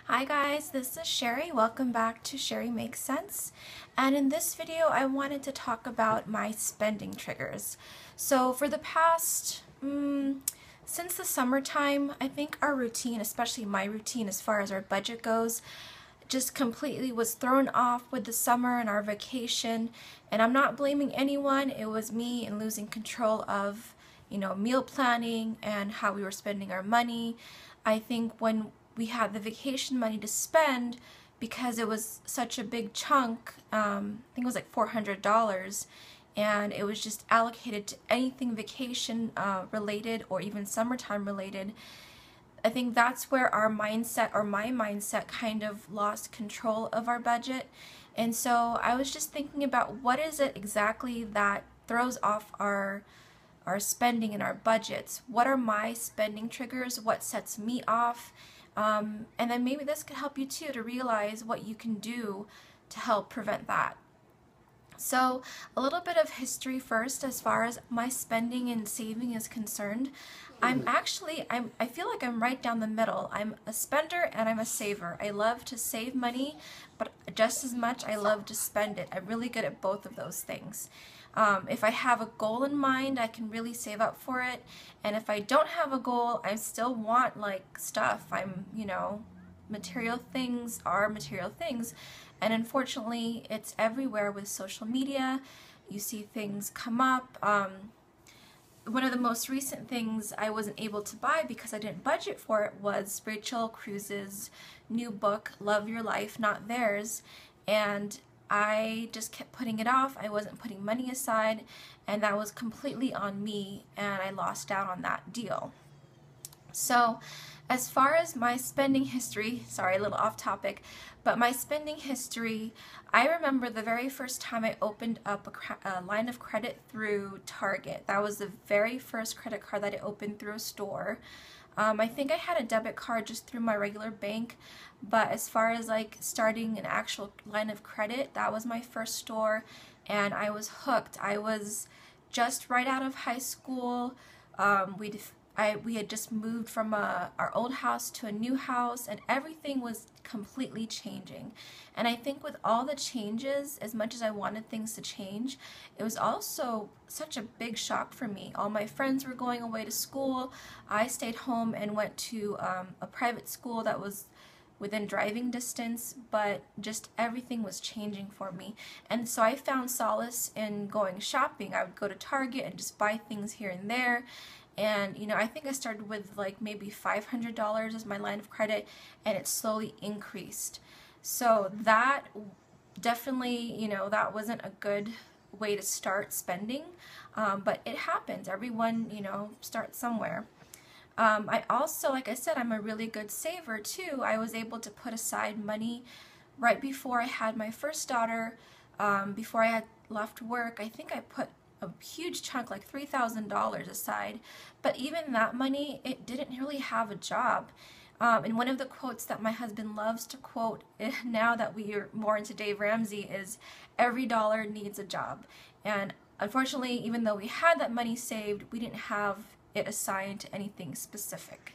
Hi guys, this is Sherry. Welcome back to Sherry Makes Sense. And in this video, I wanted to talk about my spending triggers. So for the past, since the summertime, I think our routine, especially my routine as far as our budget goes, just completely was thrown off with the summer and our vacation. And I'm not blaming anyone. It was me and losing control of, meal planning and how we were spending our money. I think when we had the vacation money to spend, because it was such a big chunk, I think it was like $400, and it was just allocated to anything vacation related or even summertime related. I think that's where our mindset, or my mindset, kind of lost control of our budget. And so I was just thinking about what is it exactly that throws off our spending and our budgets. What are my spending triggers? What sets me off? And then maybe this could help you too to realize what you can do to help prevent that. So a little bit of history first as far as my spending and saving is concerned. I feel like I'm right down the middle. I'm a spender and I'm a saver. I love to save money, but just as much I love to spend it. I'm really good at both of those things. If I have a goal in mind, I can really save up for it. And if I don't have a goal, I still want like stuff. Material things are material things. And unfortunately, it's everywhere with social media. You see things come up. One of the most recent things I wasn't able to buy because I didn't budget for it was Rachel Cruz's new book, Love Your Life, Not Theirs. And I just kept putting it off. I wasn't putting money aside, and that was completely on me, and I lost out on that deal. So as far as my spending history, sorry, a little off topic, but my spending history, I remember the very first time I opened up a line of credit through Target. That was the very first credit card that I opened through a store. I think I had a debit card just through my regular bank, but as far as like starting an actual line of credit, that was my first store, and I was hooked. I was just right out of high school. We had just moved from our old house to a new house, and everything was completely changing. And I think with all the changes, as much as I wanted things to change, it was also such a big shock for me. All my friends were going away to school. I stayed home and went to a private school that was within driving distance, but just everything was changing for me. And so I found solace in going shopping. I would go to Target and just buy things here and there. And I think I started with like maybe $500 as my line of credit, and it slowly increased. So that definitely, that wasn't a good way to start spending, but it happens. Everyone, starts somewhere. I also, like I said, I'm a really good saver too. I was able to put aside money right before I had my first daughter, before I had left work. I think I put a huge chunk, like $3,000 aside, but even that money, it didn't really have a job. And one of the quotes that my husband loves to quote now that we are more into Dave Ramsey is, every dollar needs a job. And unfortunately, even though we had that money saved, we didn't have it assigned to anything specific.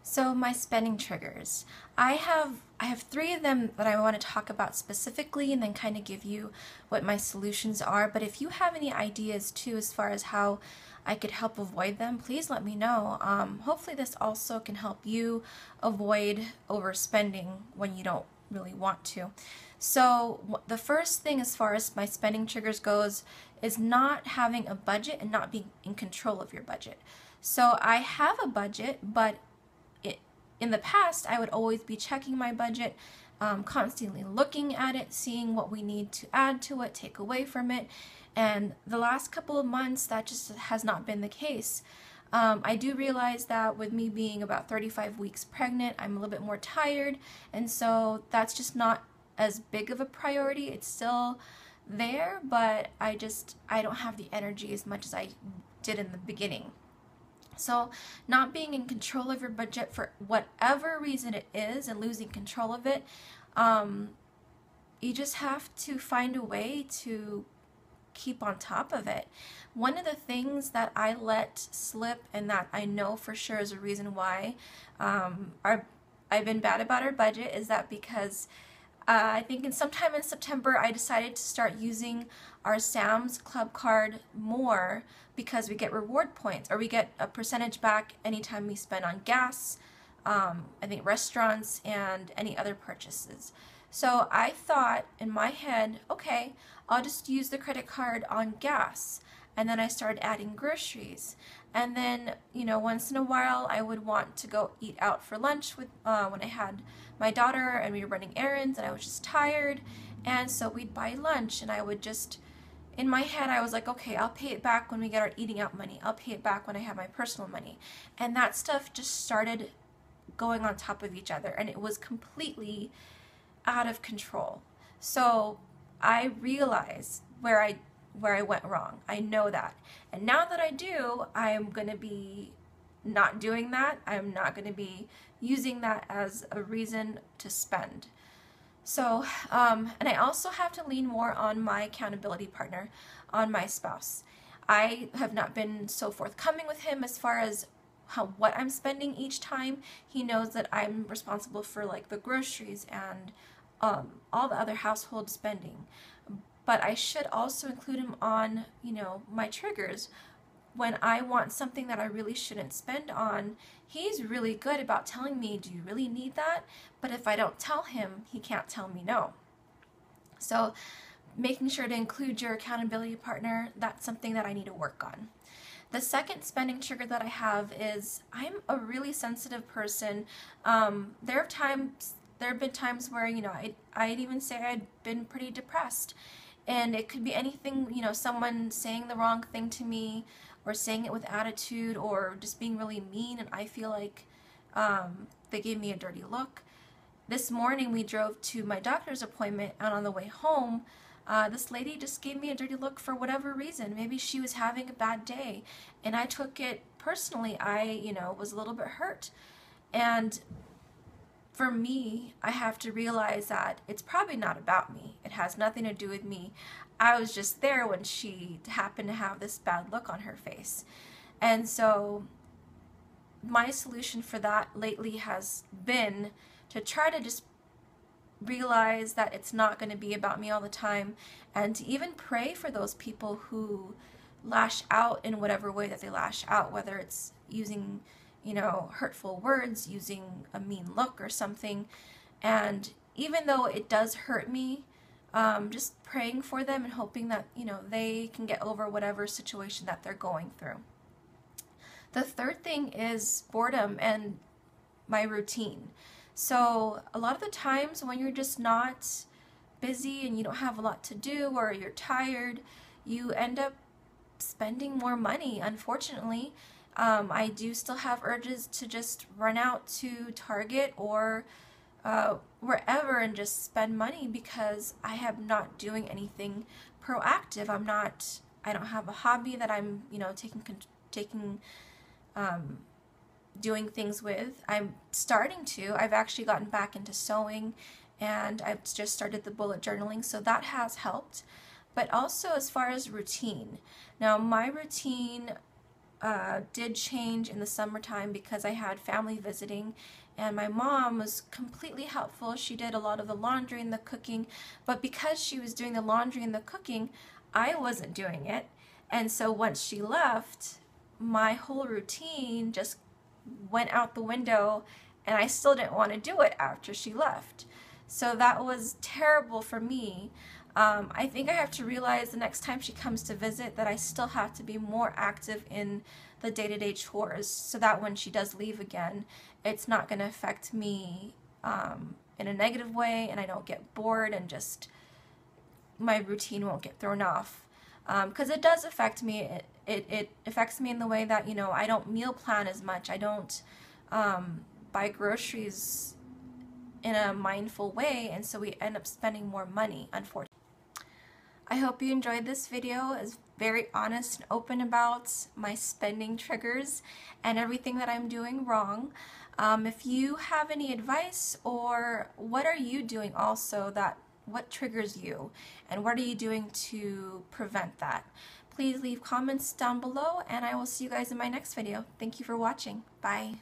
So my spending triggers. I have 3 of them that I want to talk about specifically, and then kind of give you what my solutions are. But if you have any ideas too as far as how I could help avoid them, please let me know. Hopefully this also can help you avoid overspending when you don't really want to. So the first thing as far as my spending triggers goes is not having a budget and not being in control of your budget. So I have a budget, but in the past, I would always be checking my budget, constantly looking at it, seeing what we need to add to it, take away from it. And the last couple of months, that just has not been the case. I do realize that with me being about 35 weeks pregnant, I'm a little bit more tired, and so that's just not as big of a priority. It's still there, but I don't have the energy as much as I did in the beginning. So not being in control of your budget for whatever reason it is and losing control of it, you just have to find a way to keep on top of it. One of the things that I let slip, and that I know for sure is a reason why I've been bad about our budget is that because I think sometime in September I decided to start using our Sam's Club card more because we get reward points, or we get a percentage back anytime we spend on gas, I think restaurants, and any other purchases. So I thought in my head, okay, I'll just use the credit card on gas. And then I started adding groceries. And then, you know, once in a while I would want to go eat out for lunch with when I had my daughter and we were running errands and I was just tired. And so we'd buy lunch, and I would just, in my head I was like, okay, I'll pay it back when we get our eating out money. I'll pay it back when I have my personal money. And that stuff just started going on top of each other, and it was completely out of control. So I realized where I went wrong. I know that. And now that I do, I'm going to be not doing that. I'm not going to be using that as a reason to spend. So, and I also have to lean more on my accountability partner, on my spouse. I have not been so forthcoming with him as far as what I'm spending each time. He knows that I'm responsible for like the groceries and all the other household spending. But I should also include him on, you know, my triggers. When I want something that I really shouldn't spend on, he's really good about telling me, do you really need that? But if I don't tell him, he can't tell me no. So making sure to include your accountability partner, that's something that I need to work on. The second spending trigger that I have is I'm a really sensitive person. There have been times where, you know, I'd even say I'd been pretty depressed. And it could be anything, you know, someone saying the wrong thing to me, or saying it with attitude, or just being really mean, and I feel like they gave me a dirty look. This morning we drove to my doctor's appointment, and on the way home, this lady just gave me a dirty look for whatever reason. Maybe she was having a bad day, and I took it personally. I, you know, was a little bit hurt. And for me, I have to realize that it's probably not about me. It has nothing to do with me. I was just there when she happened to have this bad look on her face. And so my solution for that lately has been to try to just realize that it's not going to be about me all the time, and to even pray for those people who lash out in whatever way that they lash out, whether it's using, you know, hurtful words, using a mean look or something. And even though it does hurt me, just praying for them and hoping that, you know, they can get over whatever situation that they're going through. The third thing is boredom and my routine. So a lot of the times when you're just not busy and you don't have a lot to do, or you're tired, you end up spending more money, unfortunately. I do still have urges to just run out to Target or wherever and just spend money, because I am not doing anything proactive. I don't have a hobby that I'm, you know, doing things with. I'm starting to. I've actually gotten back into sewing, and I've just started the bullet journaling, so that has helped. But also as far as routine. Now my routine did change in the summertime because I had family visiting, and my mom was completely helpful. She did a lot of the laundry and the cooking, but because she was doing the laundry and the cooking, I wasn't doing it. And so once she left, my whole routine just went out the window, and I still didn't want to do it after she left. So that was terrible for me. I think I have to realize the next time she comes to visit that I still have to be more active in the day-to-day chores, so that when she does leave again, it's not going to affect me in a negative way, and I don't get bored, and just my routine won't get thrown off. Because it does affect me. It affects me in the way that, you know, I don't meal plan as much. I don't buy groceries in a mindful way, and so we end up spending more money, unfortunately. I hope you enjoyed this video. It's very honest and open about my spending triggers and everything that I'm doing wrong. If you have any advice, or what are you doing also, what triggers you, and what are you doing to prevent that? Please leave comments down below, and I will see you guys in my next video. Thank you for watching. Bye.